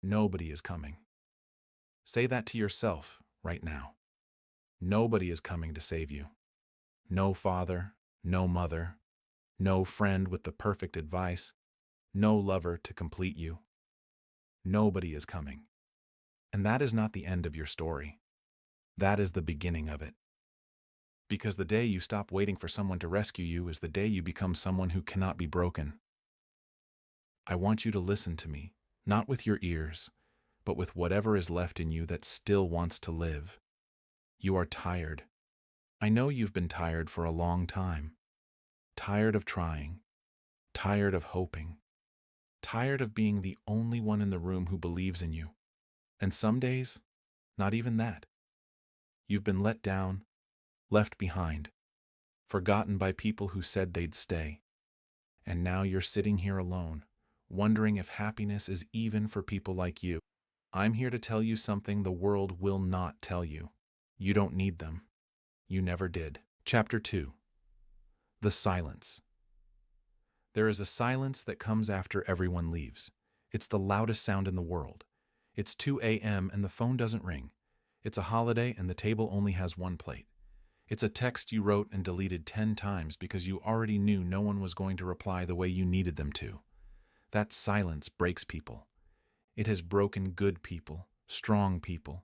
Nobody is coming. Say that to yourself right now. Nobody is coming to save you. No father, no mother, no friend with the perfect advice, no lover to complete you. Nobody is coming. And that is not the end of your story. That is the beginning of it. Because the day you stop waiting for someone to rescue you is the day you become someone who cannot be broken. I want you to listen to me, not with your ears, but with whatever is left in you that still wants to live. You are tired. I know you've been tired for a long time. Tired of trying. Tired of hoping. Tired of being the only one in the room who believes in you. And some days, not even that. You've been let down, left behind, forgotten by people who said they'd stay. And now you're sitting here alone, wondering if happiness is even for people like you. I'm here to tell you something the world will not tell you. You don't need them. You never did. Chapter 2. The silence. There is a silence that comes after everyone leaves. It's the loudest sound in the world. It's 2 a.m. and the phone doesn't ring. It's a holiday and the table only has one plate. It's a text you wrote and deleted 10 times because you already knew no one was going to reply the way you needed them to. That silence breaks people. It has broken good people, strong people,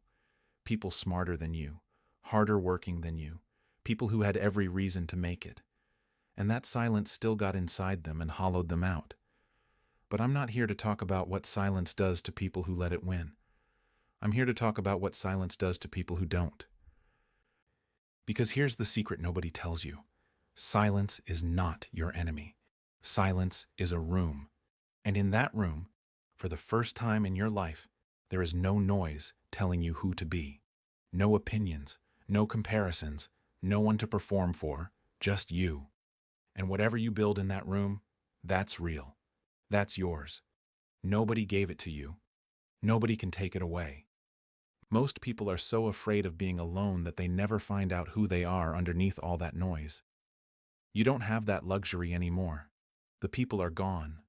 people smarter than you, harder working than you, people who had every reason to make it. And that silence still got inside them and hollowed them out. But I'm not here to talk about what silence does to people who let it win. I'm here to talk about what silence does to people who don't. Because here's the secret nobody tells you. Silence is not your enemy. Silence is a room. And in that room, for the first time in your life, there is no noise telling you who to be. No opinions, no comparisons, no one to perform for, just you. And whatever you build in that room, that's real. That's yours. Nobody gave it to you. Nobody can take it away. Most people are so afraid of being alone that they never find out who they are underneath all that noise. You don't have that luxury anymore. The people are gone.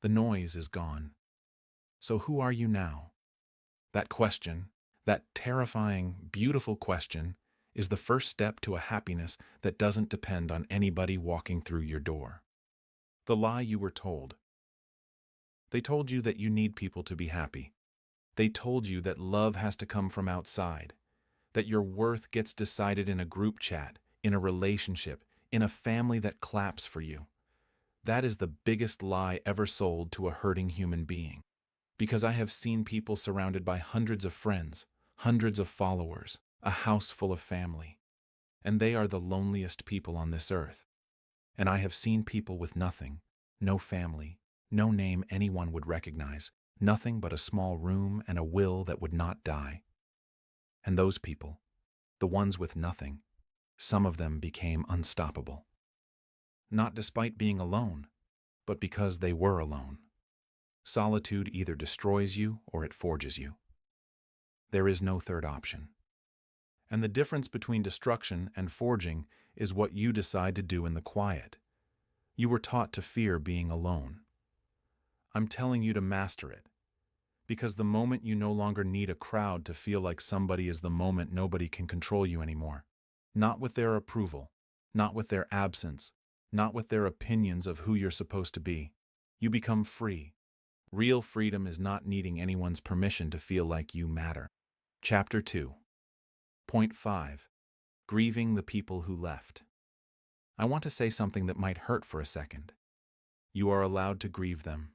The noise is gone. So who are you now? That question, that terrifying, beautiful question, is the first step to a happiness that doesn't depend on anybody walking through your door. The lie you were told. They told you that you need people to be happy. They told you that love has to come from outside, that your worth gets decided in a group chat, in a relationship, in a family that claps for you. That is the biggest lie ever sold to a hurting human being. Because I have seen people surrounded by hundreds of friends, hundreds of followers, a house full of family. And they are the loneliest people on this earth. And I have seen people with nothing, no family, no name anyone would recognize, nothing but a small room and a will that would not die. And those people, the ones with nothing, some of them became unstoppable. Not despite being alone, but because they were alone. Solitude either destroys you or it forges you. There is no third option. And the difference between destruction and forging is what you decide to do in the quiet. You were taught to fear being alone. I'm telling you to master it. Because the moment you no longer need a crowd to feel like somebody is the moment nobody can control you anymore. Not with their approval, not with their absence, not with their opinions of who you're supposed to be. You become free. Real freedom is not needing anyone's permission to feel like you matter. Chapter 2. Point 5. Grieving the people who left. I want to say something that might hurt for a second. You are allowed to grieve them.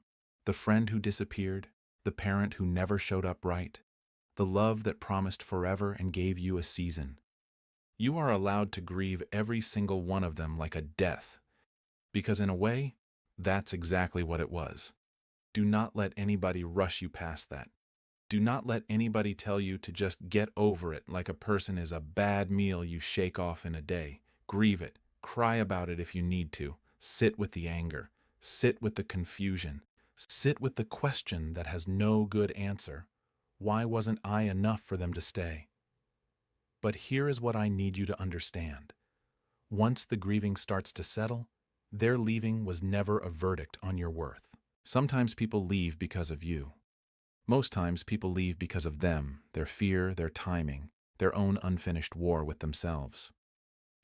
The friend who disappeared, the parent who never showed up right, the love that promised forever and gave you a season. You are allowed to grieve every single one of them like a death, because in a way, that's exactly what it was. Do not let anybody rush you past that. Do not let anybody tell you to just get over it like a person is a bad meal you shake off in a day. Grieve it. Cry about it if you need to. Sit with the anger. Sit with the confusion. Sit with the question that has no good answer. Why wasn't I enough for them to stay? But here is what I need you to understand. Once the grieving starts to settle, their leaving was never a verdict on your worth. Sometimes people leave because of you. Most times, people leave because of them, their fear, their timing, their own unfinished war with themselves.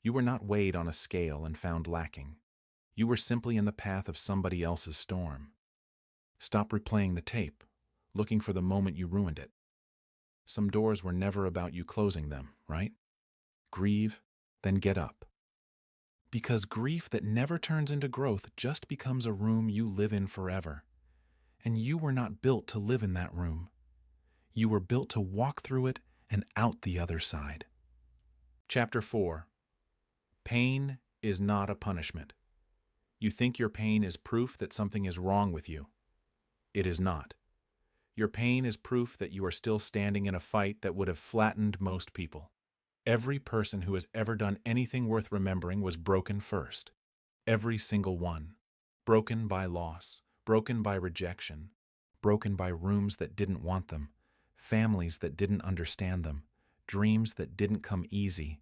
You were not weighed on a scale and found lacking. You were simply in the path of somebody else's storm. Stop replaying the tape, looking for the moment you ruined it. Some doors were never about you closing them, right? Grieve, then get up. Because grief that never turns into growth just becomes a room you live in forever. And you were not built to live in that room. You were built to walk through it and out the other side. Chapter 4. Pain is not a punishment. You think your pain is proof that something is wrong with you. It is not. Your pain is proof that you are still standing in a fight that would have flattened most people. Every person who has ever done anything worth remembering was broken first. Every single one. Broken by loss, broken by rejection, broken by rooms that didn't want them, families that didn't understand them, dreams that didn't come easy.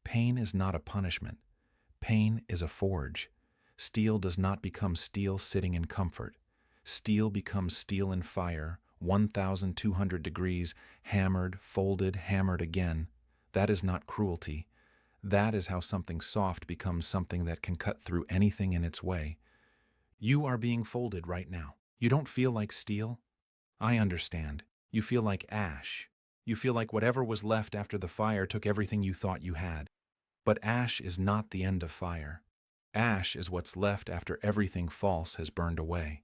Pain is not a punishment. Pain is a forge. Steel does not become steel sitting in comfort. Steel becomes steel in fire, 1,200 degrees, hammered, folded, hammered again. That is not cruelty. That is how something soft becomes something that can cut through anything in its way. You are being folded right now. You don't feel like steel? I understand. You feel like ash. You feel like whatever was left after the fire took everything you thought you had. But ash is not the end of fire. Ash is what's left after everything false has burned away.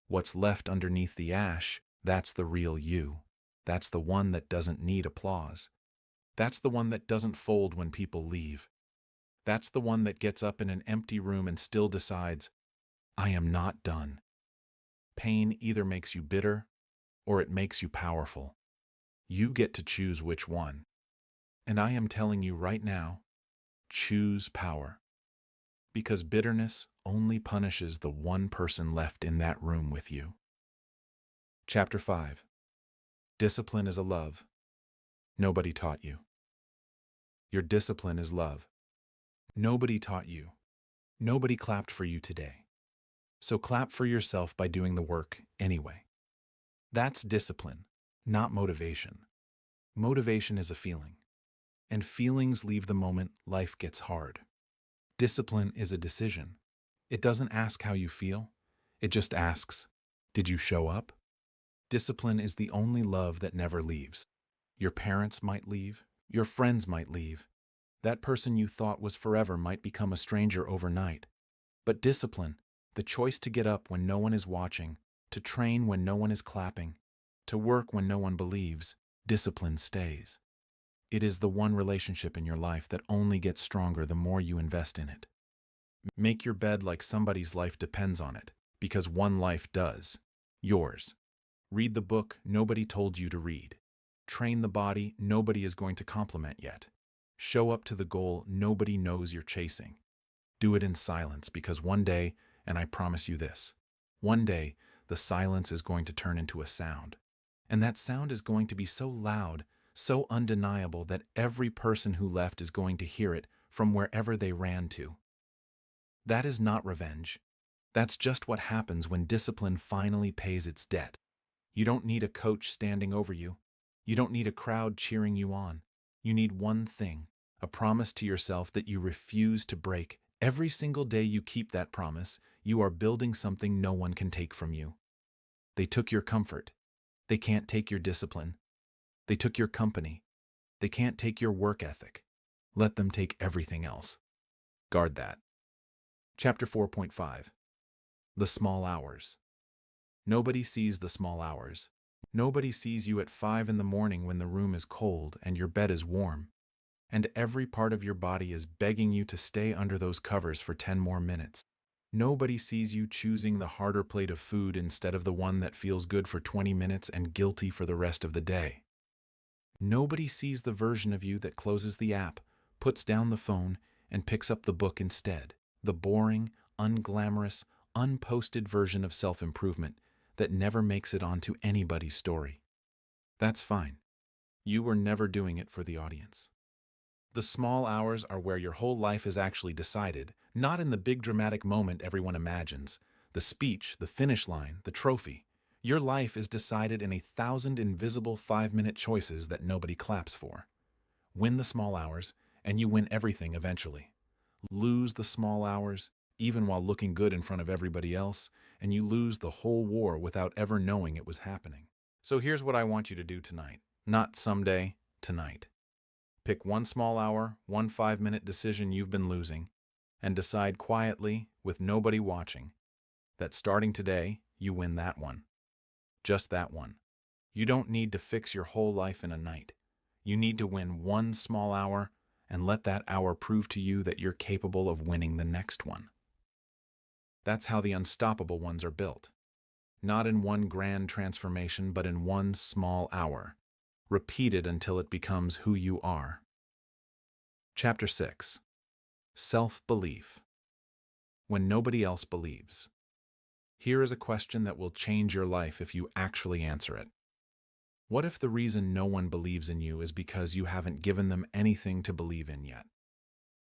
What's left underneath the ash, that's the real you. That's the one that doesn't need applause. That's the one that doesn't fold when people leave. That's the one that gets up in an empty room and still decides, I am not done. Pain either makes you bitter or it makes you powerful. You get to choose which one. And I am telling you right now, choose power. Because bitterness only punishes the one person left in that room with you. Chapter 5. Discipline is a love. Nobody taught you. Your discipline is love. Nobody taught you. Nobody clapped for you today. So clap for yourself by doing the work anyway. That's discipline, not motivation. Motivation is a feeling. And feelings leave the moment life gets hard. Discipline is a decision. It doesn't ask how you feel. It just asks, did you show up? Discipline is the only love that never leaves. Your parents might leave. Your friends might leave. That person you thought was forever might become a stranger overnight. But discipline, the choice to get up when no one is watching, to train when no one is clapping, to work when no one believes, discipline stays. It is the one relationship in your life that only gets stronger the more you invest in it. Make your bed like somebody's life depends on it, because one life does. Yours. Read the book nobody told you to read. Train the body nobody is going to compliment yet. Show up to the goal nobody knows you're chasing. Do it in silence, because one day, and I promise you this, one day the silence is going to turn into a sound. And that sound is going to be so loud, so undeniable that every person who left is going to hear it from wherever they ran to. That is not revenge. That's just what happens when discipline finally pays its debt. You don't need a coach standing over you. You don't need a crowd cheering you on. You need one thing, a promise to yourself that you refuse to break. Every single day you keep that promise, you are building something no one can take from you. They took your comfort. They can't take your discipline. They took your company. They can't take your work ethic. Let them take everything else. Guard that. Chapter 4.5. The small hours. Nobody sees the small hours. Nobody sees you at 5 in the morning when the room is cold and your bed is warm, and every part of your body is begging you to stay under those covers for 10 more minutes. Nobody sees you choosing the harder plate of food instead of the one that feels good for 20 minutes and guilty for the rest of the day. Nobody sees the version of you that closes the app, puts down the phone, and picks up the book instead. The boring, unglamorous, unposted version of self-improvement that never makes it onto anybody's story. That's fine. You were never doing it for the audience. The small hours are where your whole life is actually decided, not in the big dramatic moment everyone imagines, the speech, the finish line, the trophy. Your life is decided in 1,000 invisible 5-minute choices that nobody claps for. Win the small hours, and you win everything eventually. Lose the small hours, even while looking good in front of everybody else, and you lose the whole war without ever knowing it was happening. So here's what I want you to do tonight. Not someday, tonight. Pick one small hour, one 5-minute decision you've been losing, and decide quietly, with nobody watching, that starting today, you win that one. Just that one. You don't need to fix your whole life in a night. You need to win one small hour and let that hour prove to you that you're capable of winning the next one. That's how the unstoppable ones are built. Not in one grand transformation, but in one small hour, repeated until it becomes who you are. Chapter 6. Self-belief. When nobody else believes. Here is a question that will change your life if you actually answer it. What if the reason no one believes in you is because you haven't given them anything to believe in yet?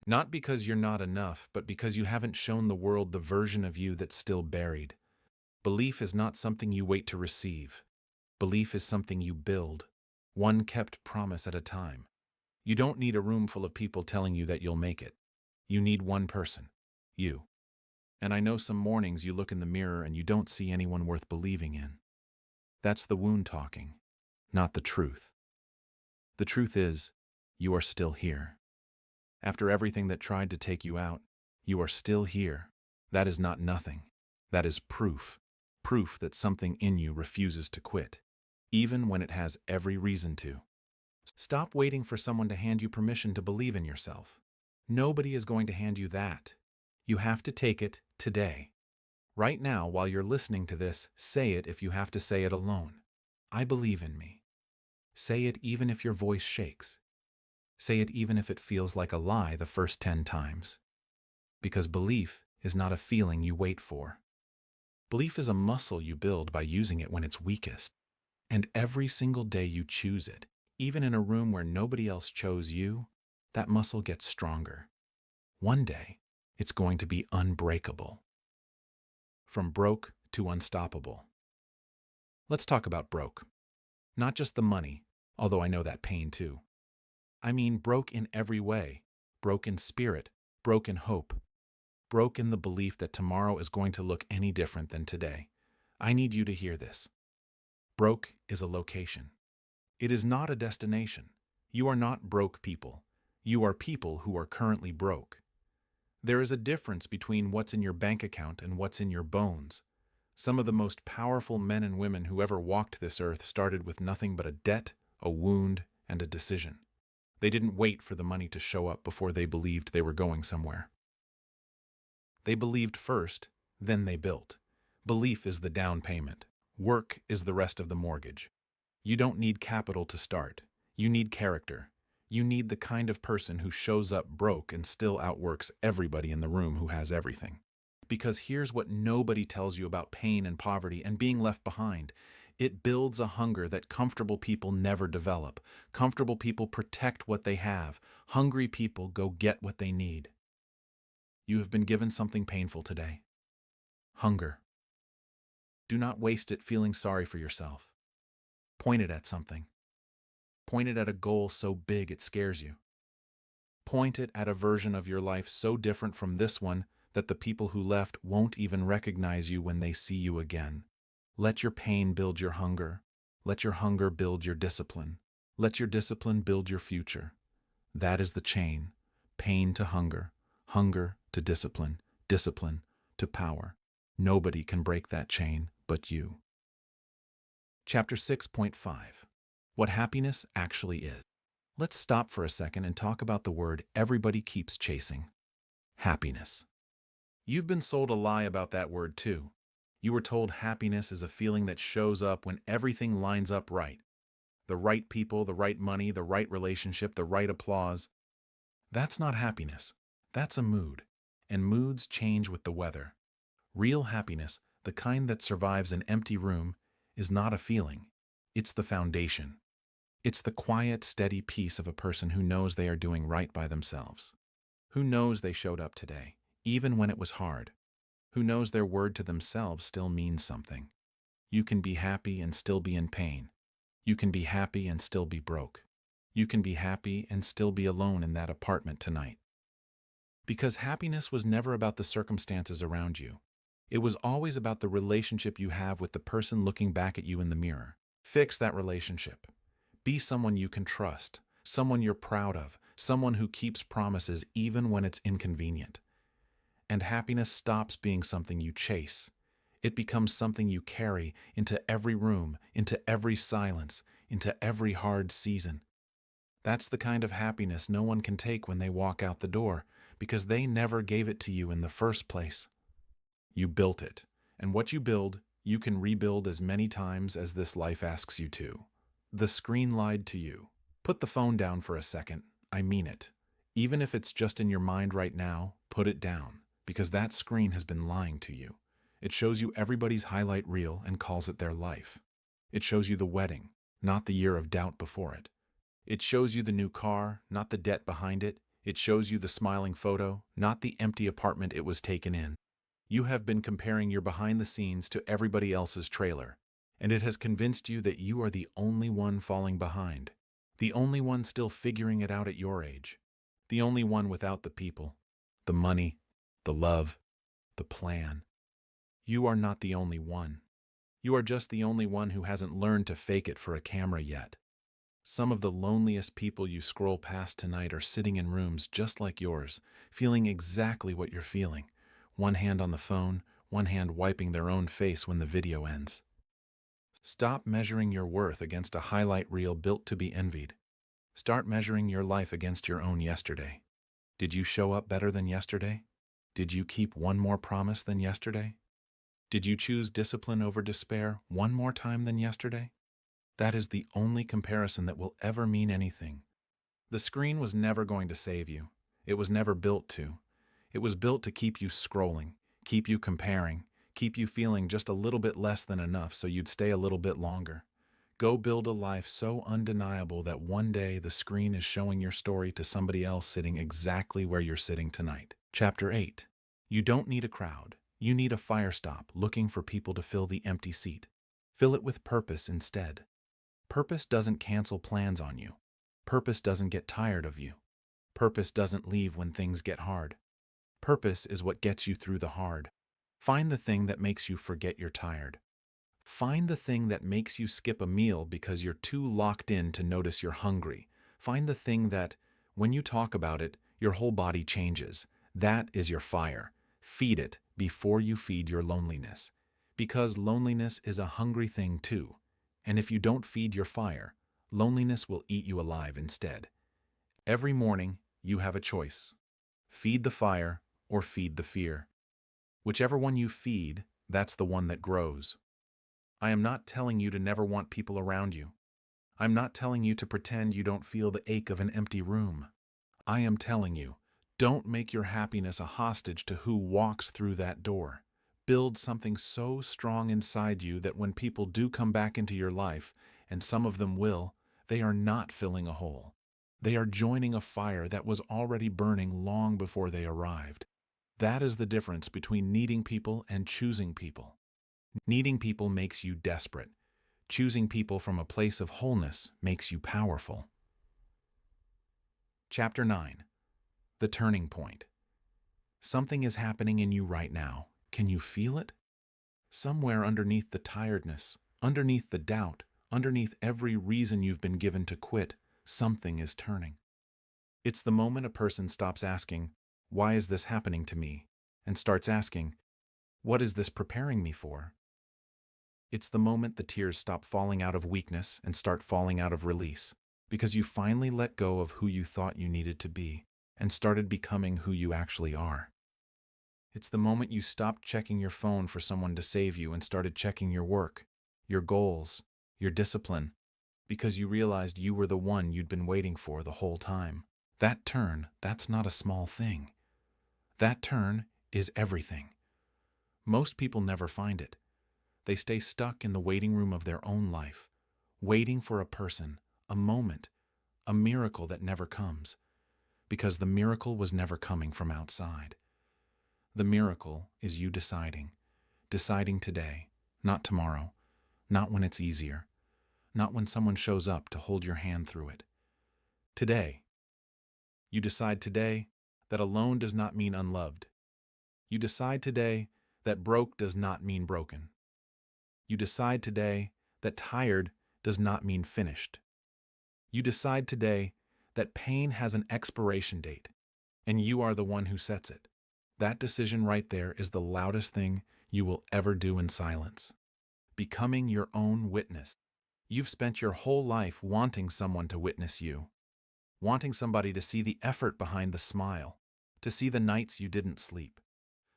Not because you're not enough, but because you haven't shown the world the version of you that's still buried. Belief is not something you wait to receive. Belief is something you build, one kept promise at a time. You don't need a room full of people telling you that you'll make it. You need one person, you. And I know some mornings you look in the mirror and you don't see anyone worth believing in. That's the wound talking, not the truth. The truth is, you are still here. After everything that tried to take you out, you are still here. That is not nothing. That is proof. Proof that something in you refuses to quit, even when it has every reason to. Stop waiting for someone to hand you permission to believe in yourself. Nobody is going to hand you that. You have to take it today. Right now, while you're listening to this, say it if you have to say it alone. I believe in me. Say it even if your voice shakes. Say it even if it feels like a lie the first 10 times. Because belief is not a feeling you wait for. Belief is a muscle you build by using it when it's weakest. And every single day you choose it, even in a room where nobody else chose you, that muscle gets stronger. One day, it's going to be unbreakable. From broke to unstoppable. Let's talk about broke. Not just the money, although I know that pain too. I mean broke in every way. Broke in spirit, broke in hope. Broke in the belief that tomorrow is going to look any different than today. I need you to hear this. Broke is a location. It is not a destination. You are not broke people. You are people who are currently broke. There is a difference between what's in your bank account and what's in your bones. Some of the most powerful men and women who ever walked this earth started with nothing but a debt, a wound, and a decision. They didn't wait for the money to show up before they believed they were going somewhere. They believed first, then they built. Belief is the down payment. Work is the rest of the mortgage. You don't need capital to start. You need character. You need the kind of person who shows up broke and still outworks everybody in the room who has everything. Because here's what nobody tells you about pain and poverty and being left behind. It builds a hunger that comfortable people never develop. Comfortable people protect what they have. Hungry people go get what they need. You have been given something painful today. Hunger. Do not waste it feeling sorry for yourself. Point it at something. Point it at a goal so big it scares you. Point it at a version of your life so different from this one that the people who left won't even recognize you when they see you again. Let your pain build your hunger. Let your hunger build your discipline. Let your discipline build your future. That is the chain. Pain to hunger. Hunger to discipline. Discipline to power. Nobody can break that chain but you. Chapter 6.5. What happiness actually is. Let's stop for a second and talk about the word everybody keeps chasing. Happiness. You've been sold a lie about that word too. You were told happiness is a feeling that shows up when everything lines up right. The right people, the right money, the right relationship, the right applause. That's not happiness. That's a mood. And moods change with the weather. Real happiness, the kind that survives an empty room, is not a feeling. It's the foundation. It's the quiet, steady peace of a person who knows they are doing right by themselves. Who knows they showed up today, even when it was hard. Who knows their word to themselves still means something. You can be happy and still be in pain. You can be happy and still be broke. You can be happy and still be alone in that apartment tonight. Because happiness was never about the circumstances around you. It was always about the relationship you have with the person looking back at you in the mirror. Fix that relationship. Be someone you can trust, someone you're proud of, someone who keeps promises even when it's inconvenient. And happiness stops being something you chase. It becomes something you carry into every room, into every silence, into every hard season. That's the kind of happiness no one can take when they walk out the door, because they never gave it to you in the first place. You built it, and what you build, you can rebuild as many times as this life asks you to. The screen lied to you. Put the phone down for a second. I mean it. Even if it's just in your mind right now, put it down, because that screen has been lying to you. It shows you everybody's highlight reel and calls it their life. It shows you the wedding, not the year of doubt before it. It shows you the new car, not the debt behind it. It shows you the smiling photo, not the empty apartment it was taken in. You have been comparing your behind the scenes to everybody else's trailer, and it has convinced you that you are the only one falling behind, the only one still figuring it out at your age, the only one without the people, the money, the love, the plan. You are not the only one. You are just the only one who hasn't learned to fake it for a camera yet. Some of the loneliest people you scroll past tonight are sitting in rooms just like yours, feeling exactly what you're feeling. One hand on the phone, one hand wiping their own face when the video ends. Stop measuring your worth against a highlight reel built to be envied. Start measuring your life against your own yesterday. Did you show up better than yesterday? Did you keep one more promise than yesterday? Did you choose discipline over despair one more time than yesterday? That is the only comparison that will ever mean anything. The screen was never going to save you. It was never built to. It was built to keep you scrolling, keep you comparing, keep you feeling just a little bit less than enough so you'd stay a little bit longer. Go build a life so undeniable that one day the screen is showing your story to somebody else sitting exactly where you're sitting tonight. Chapter 8. You don't need a crowd. You need a fire stop looking for people to fill the empty seat. Fill it with purpose instead. Purpose doesn't cancel plans on you. Purpose doesn't get tired of you. Purpose doesn't leave when things get hard. Purpose is what gets you through the hard. Find the thing that makes you forget you're tired. Find the thing that makes you skip a meal because you're too locked in to notice you're hungry. Find the thing that, when you talk about it, your whole body changes. That is your fire. Feed it before you feed your loneliness. Because loneliness is a hungry thing too. And if you don't feed your fire, loneliness will eat you alive instead. Every morning, you have a choice. Feed the fire or feed the fear. Whichever one you feed, that's the one that grows. I am not telling you to never want people around you. I'm not telling you to pretend you don't feel the ache of an empty room. I am telling you, don't make your happiness a hostage to who walks through that door. Build something so strong inside you that when people do come back into your life, and some of them will, they are not filling a hole. They are joining a fire that was already burning long before they arrived. That is the difference between needing people and choosing people. Needing people makes you desperate. Choosing people from a place of wholeness makes you powerful. Chapter 9. The Turning Point. Something is happening in you right now. Can you feel it? Somewhere underneath the tiredness, underneath the doubt, underneath every reason you've been given to quit, something is turning. It's the moment a person stops asking, "Why is this happening to me?" and starts asking, "What is this preparing me for?" It's the moment the tears stop falling out of weakness and start falling out of release, because you finally let go of who you thought you needed to be and started becoming who you actually are. It's the moment you stopped checking your phone for someone to save you and started checking your work, your goals, your discipline, because you realized you were the one you'd been waiting for the whole time. That turn, that's not a small thing. That turn is everything. Most people never find it. They stay stuck in the waiting room of their own life, waiting for a person, a moment, a miracle that never comes, because the miracle was never coming from outside. The miracle is you deciding today, not tomorrow, not when it's easier, not when someone shows up to hold your hand through it. Today, you decide today that alone does not mean unloved. You decide today that broke does not mean broken. You decide today that tired does not mean finished. You decide today that pain has an expiration date, and you are the one who sets it. That decision right there is the loudest thing you will ever do in silence. Becoming your own witness. You've spent your whole life wanting someone to witness you, wanting somebody to see the effort behind the smile, to see the nights you didn't sleep,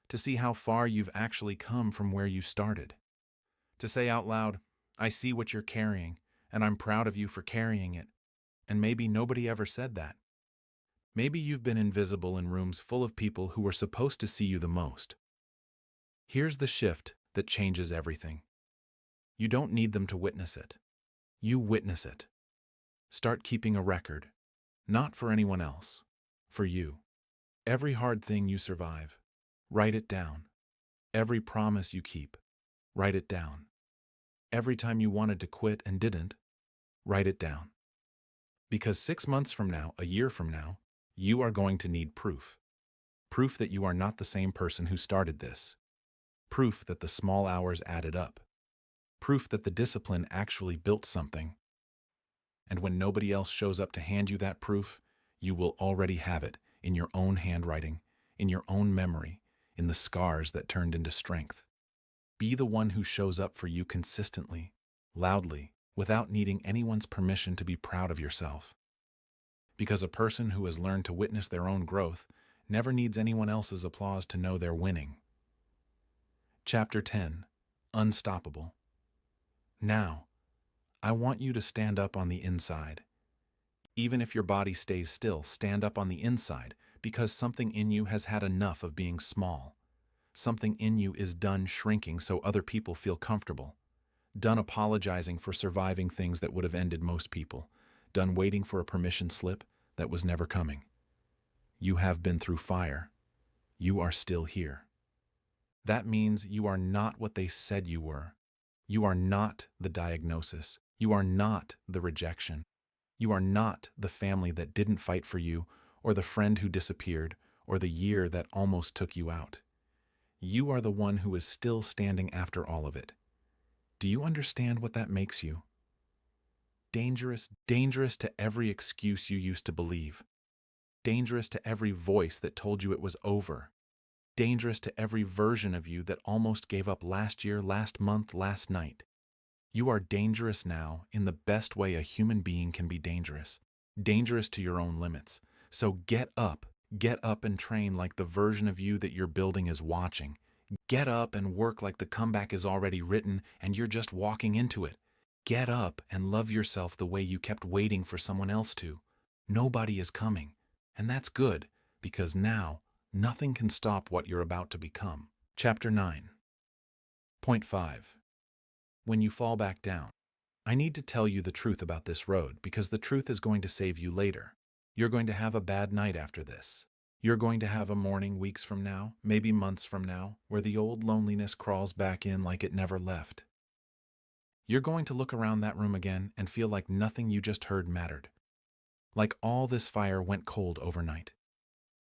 to see how far you've actually come from where you started. To say out loud, I see what you're carrying, and I'm proud of you for carrying it. And maybe nobody ever said that. Maybe you've been invisible in rooms full of people who were supposed to see you the most. Here's the shift that changes everything. You don't need them to witness it. You witness it. Start keeping a record, not for anyone else, for you. Every hard thing you survive, write it down. Every promise you keep, write it down. Every time you wanted to quit and didn't, write it down. Because 6 months from now, a year from now, you are going to need proof. Proof that you are not the same person who started this. Proof that the small hours added up. Proof that the discipline actually built something. And when nobody else shows up to hand you that proof, you will already have it in your own handwriting, in your own memory, in the scars that turned into strength. Be the one who shows up for you consistently, loudly, without needing anyone's permission to be proud of yourself. Because a person who has learned to witness their own growth never needs anyone else's applause to know they're winning. Chapter 10. Unstoppable. Now, I want you to stand up on the inside. Even if your body stays still, stand up on the inside, because something in you has had enough of being small. Something in you is done shrinking so other people feel comfortable. Done apologizing for surviving things that would have ended most people. Done waiting for a permission slip that was never coming. You have been through fire. You are still here. That means you are not what they said you were. You are not the diagnosis. You are not the rejection. You are not the family that didn't fight for you, or the friend who disappeared, or the year that almost took you out. You are the one who is still standing after all of it. Do you understand what that makes you? Dangerous, dangerous to every excuse you used to believe. Dangerous to every voice that told you it was over. Dangerous to every version of you that almost gave up last year, last month, last night. You are dangerous now in the best way a human being can be dangerous. Dangerous to your own limits. So get up and train like the version of you that you're building is watching. Get up and work like the comeback is already written and you're just walking into it. Get up and love yourself the way you kept waiting for someone else to. Nobody is coming. And that's good, because now nothing can stop what you're about to become. Chapter 9. Point 5. When you fall back down. I need to tell you the truth about this road because the truth is going to save you later. You're going to have a bad night after this. You're going to have a morning weeks from now, maybe months from now, where the old loneliness crawls back in like it never left. You're going to look around that room again and feel like nothing you just heard mattered. Like all this fire went cold overnight.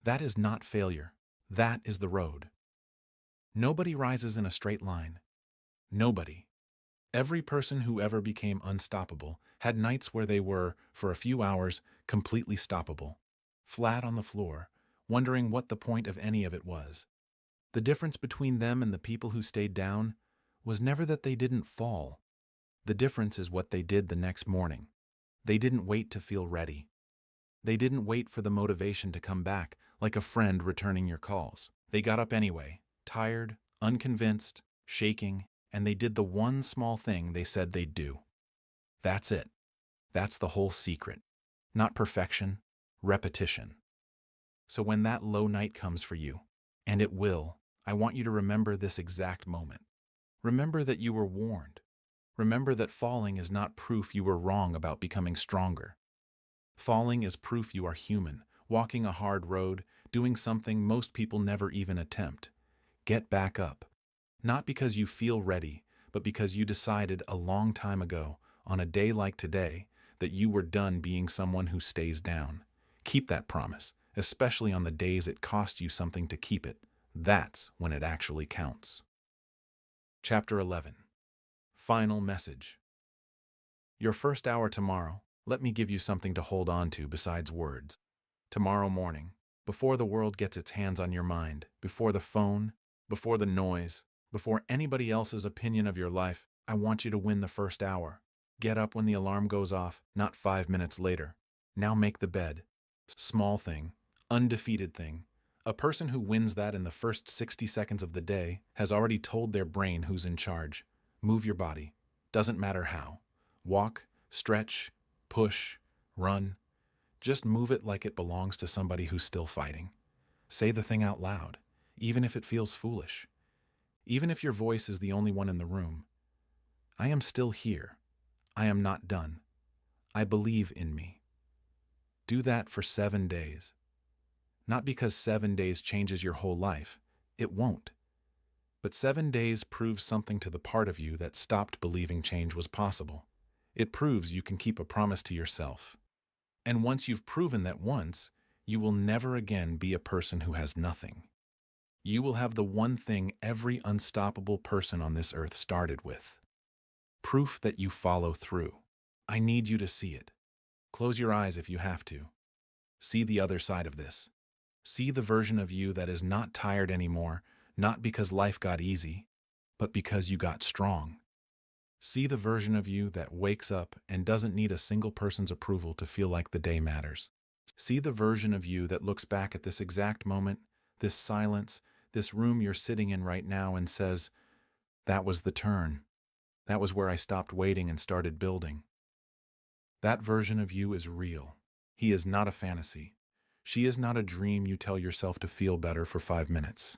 That is not failure. That is the road. Nobody rises in a straight line. Nobody. Every person who ever became unstoppable had nights where they were, for a few hours, completely stoppable. Flat on the floor, wondering what the point of any of it was. The difference between them and the people who stayed down was never that they didn't fall. The difference is what they did the next morning. They didn't wait to feel ready. They didn't wait for the motivation to come back, like a friend returning your calls. They got up anyway, tired, unconvinced, shaking, and they did the one small thing they said they'd do. That's it. That's the whole secret. Not perfection, repetition. So when that low night comes for you, and it will, I want you to remember this exact moment. Remember that you were warned. Remember that falling is not proof you were wrong about becoming stronger. Falling is proof you are human, walking a hard road, doing something most people never even attempt. Get back up. Not because you feel ready, but because you decided a long time ago, on a day like today, that you were done being someone who stays down. Keep that promise, especially on the days it costs you something to keep it. That's when it actually counts. Chapter 11. Final message. Your first hour tomorrow, let me give you something to hold on to besides words. Tomorrow morning, before the world gets its hands on your mind, before the phone, before the noise, before anybody else's opinion of your life, I want you to win the first hour. Get up when the alarm goes off, not 5 minutes later. Now make the bed. Small thing, undefeated thing. A person who wins that in the first 60 seconds of the day has already told their brain who's in charge. Move your body. Doesn't matter how. Walk, stretch, push, run. Just move it like it belongs to somebody who's still fighting. Say the thing out loud, even if it feels foolish. Even if your voice is the only one in the room. I am still here. I am not done. I believe in me. Do that for 7 days. Not because 7 days changes your whole life. It won't. But 7 days proves something to the part of you that stopped believing change was possible. It proves you can keep a promise to yourself. And once you've proven that once, you will never again be a person who has nothing. You will have the one thing every unstoppable person on this earth started with. Proof that you follow through. I need you to see it. Close your eyes if you have to. See the other side of this. See the version of you that is not tired anymore, not because life got easy, but because you got strong. See the version of you that wakes up and doesn't need a single person's approval to feel like the day matters. See the version of you that looks back at this exact moment, this silence, this room you're sitting in right now and says, that was the turn. That was where I stopped waiting and started building. That version of you is real. He is not a fantasy. She is not a dream you tell yourself to feel better for 5 minutes.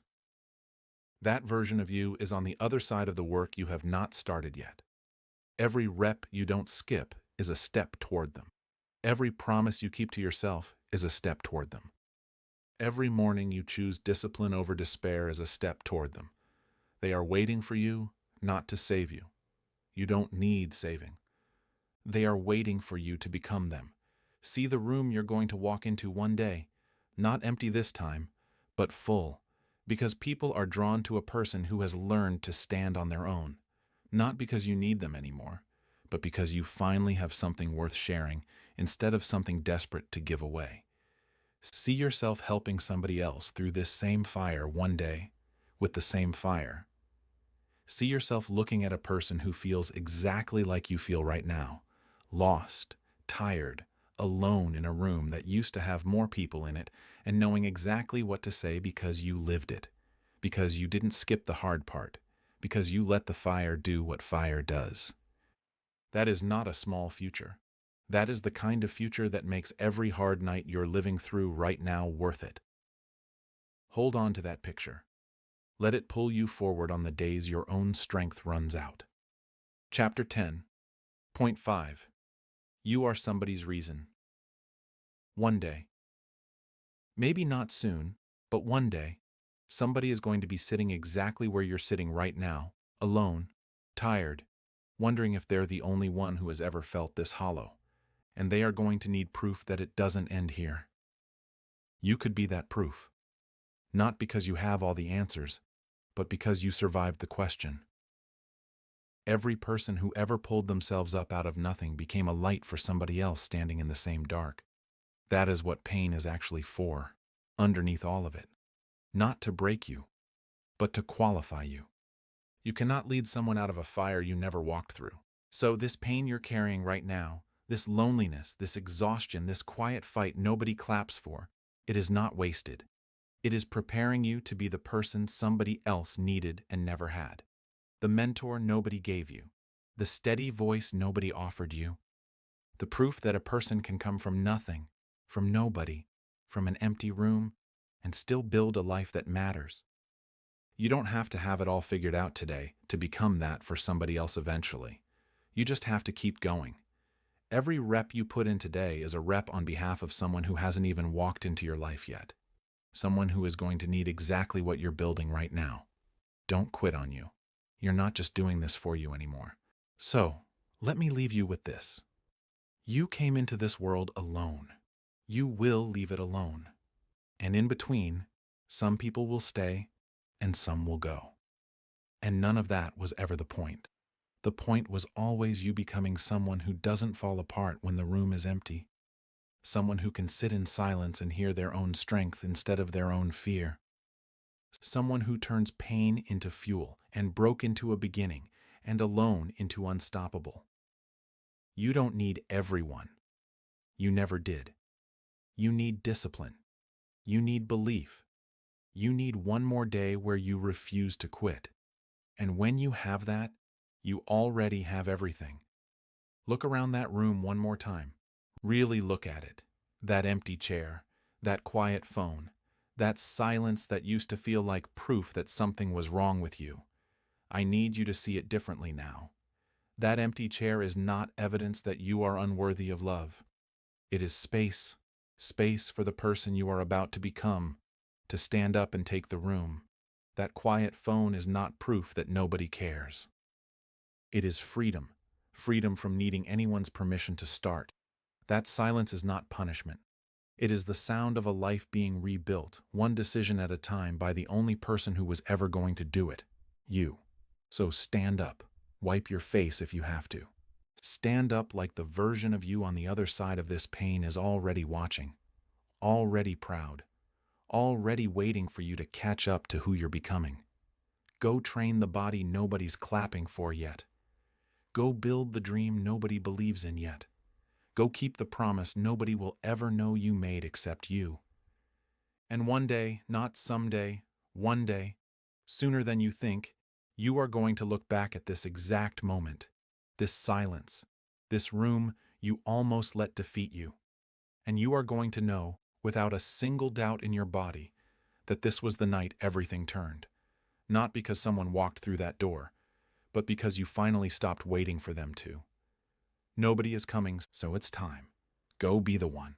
That version of you is on the other side of the work you have not started yet. Every rep you don't skip is a step toward them. Every promise you keep to yourself is a step toward them. Every morning you choose discipline over despair is a step toward them. They are waiting for you, not to save you. You don't need saving. They are waiting for you to become them. See the room you're going to walk into one day, not empty this time, but full, because people are drawn to a person who has learned to stand on their own. Not because you need them anymore, but because you finally have something worth sharing instead of something desperate to give away. See yourself helping somebody else through this same fire one day with the same fire. See yourself looking at a person who feels exactly like you feel right now, lost, tired, alone in a room that used to have more people in it and knowing exactly what to say because you lived it, because you didn't skip the hard part, because you let the fire do what fire does. That is not a small future. That is the kind of future that makes every hard night you're living through right now worth it. Hold on to that picture. Let it pull you forward on the days your own strength runs out. Chapter 10. Point 5. You are somebody's reason. One day. Maybe not soon, but one day, somebody is going to be sitting exactly where you're sitting right now, alone, tired, wondering if they're the only one who has ever felt this hollow, and they are going to need proof that it doesn't end here. You could be that proof. Not because you have all the answers, but because you survived the question. Every person who ever pulled themselves up out of nothing became a light for somebody else standing in the same dark. That is what pain is actually for, underneath all of it. Not to break you, but to qualify you. You cannot lead someone out of a fire you never walked through. So this pain you're carrying right now, this loneliness, this exhaustion, this quiet fight nobody claps for, it is not wasted. It is preparing you to be the person somebody else needed and never had. The mentor nobody gave you. The steady voice nobody offered you. The proof that a person can come from nothing, from nobody, from an empty room, and still build a life that matters. You don't have to have it all figured out today to become that for somebody else eventually. You just have to keep going. Every rep you put in today is a rep on behalf of someone who hasn't even walked into your life yet. Someone who is going to need exactly what you're building right now. Don't quit on you. You're not just doing this for you anymore. So, let me leave you with this. You came into this world alone. You will leave it alone. And in between, some people will stay and some will go. And none of that was ever the point. The point was always you becoming someone who doesn't fall apart when the room is empty. Someone who can sit in silence and hear their own strength instead of their own fear. Someone who turns pain into fuel and broke into a beginning and alone into unstoppable. You don't need everyone. You never did. You need discipline. You need belief. You need one more day where you refuse to quit. And when you have that, you already have everything. Look around that room one more time. Really look at it. That empty chair, that quiet phone, that silence that used to feel like proof that something was wrong with you. I need you to see it differently now. That empty chair is not evidence that you are unworthy of love. It is space, space for the person you are about to become, to stand up and take the room. That quiet phone is not proof that nobody cares. It is freedom, freedom from needing anyone's permission to start. That silence is not punishment. It is the sound of a life being rebuilt, one decision at a time by the only person who was ever going to do it, you. So stand up. Wipe your face if you have to. Stand up like the version of you on the other side of this pain is already watching, already proud, already waiting for you to catch up to who you're becoming. Go train the body nobody's clapping for yet. Go build the dream nobody believes in yet. Go keep the promise nobody will ever know you made except you. And one day, not someday, one day, sooner than you think, you are going to look back at this exact moment, this silence, this room you almost let defeat you. And you are going to know, without a single doubt in your body, that this was the night everything turned. Not because someone walked through that door, but because you finally stopped waiting for them to. Nobody is coming, so it's time. Go be the one.